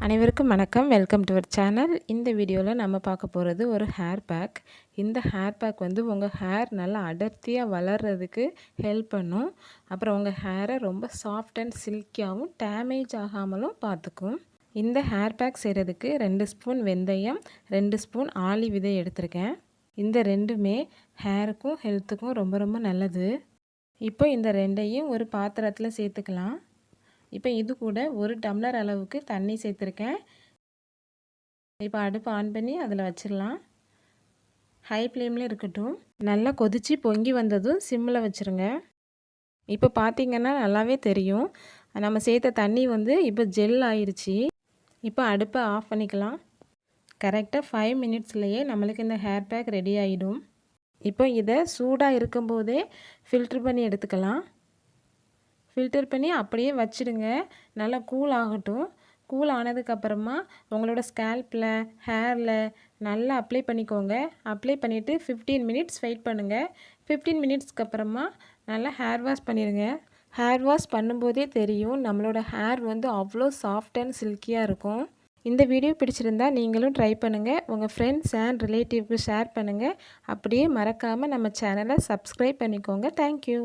அனைவருக்கும் வணக்கம். Welcome to our channel. இந்த வீடியோவில் நம்ம பார்க்க போகிறது ஒரு ஹேர் பேக். இந்த ஹேர் பேக் வந்து உங்கள் ஹேர் நல்லா அடர்த்தியாக வளர்கிறதுக்கு ஹெல்ப் பண்ணும். அப்புறம் உங்கள் ஹேரை ரொம்ப சாஃப்ட் அண்ட் சில்கியாகவும் டேமேஜ் ஆகாமலும் பார்த்துக்கும். இந்த ஹேர் பேக் செய்கிறதுக்கு 2 ஸ்பூன் வெந்தயம், 2 ஸ்பூன் ஆளி விதை எடுத்திருக்கேன். இந்த ரெண்டுமே ஹேருக்கும் ஹெல்த்துக்கும் ரொம்ப ரொம்ப நல்லது. இப்போ இந்த ரெண்டையும் ஒரு பாத்திரத்தில் சேர்த்துக்கலாம். இப்போ இது கூட 1 டம்ளர் அளவுக்கு தண்ணி சேர்த்துருக்கேன். இப்போ அடுப்பு ஆன் பண்ணி அதில் வச்சிடலாம். ஹை ஃப்ளேமில் இருக்கட்டும். நல்லா கொதித்து பொங்கி வந்ததும் சிம்மில் வச்சுருங்க. இப்போ பார்த்திங்கன்னா நல்லாவே தெரியும், நம்ம சேர்த்த தண்ணி வந்து இப்போ ஜெல் ஆயிடுச்சு. இப்போ அடுப்பை ஆஃப் பண்ணிக்கலாம். கரெக்டாக 5 மினிட்ஸ்லேயே நம்மளுக்கு இந்த ஹேர் பேக் ரெடி ஆகிடும். இப்போ இதை சூடாக இருக்கும்போதே ஃபில்ட்ரு பண்ணி எடுத்துக்கலாம். ஃபில்டர் பண்ணி அப்படியே வச்சுடுங்க. நல்லா கூல் ஆகட்டும். கூல் ஆனதுக்கப்புறமா உங்களோட ஸ்கேல்பில், ஹேரில் நல்லா அப்ளை பண்ணிக்கோங்க. அப்ளை பண்ணிவிட்டு 15 மினிட்ஸ் வெயிட் பண்ணுங்கள். 15 மினிட்ஸ்க்கு அப்புறமா நல்லா ஹேர் வாஷ் பண்ணிடுங்க. ஹேர் வாஷ் பண்ணும்போதே தெரியும், நம்மளோட ஹேர் வந்து அவ்வளோ சாஃப்ட் அண்ட் சில்கியாக இருக்கும். இந்த வீடியோ பிடிச்சிருந்தா நீங்களும் ட்ரை பண்ணுங்கள். உங்கள் ஃப்ரெண்ட்ஸ் அண்ட் ரிலேட்டிவ்க்கு ஷேர் பண்ணுங்கள். அப்படியே மறக்காமல் நம்ம சேனலை சப்ஸ்கிரைப் பண்ணிக்கோங்க. தேங்க்யூ.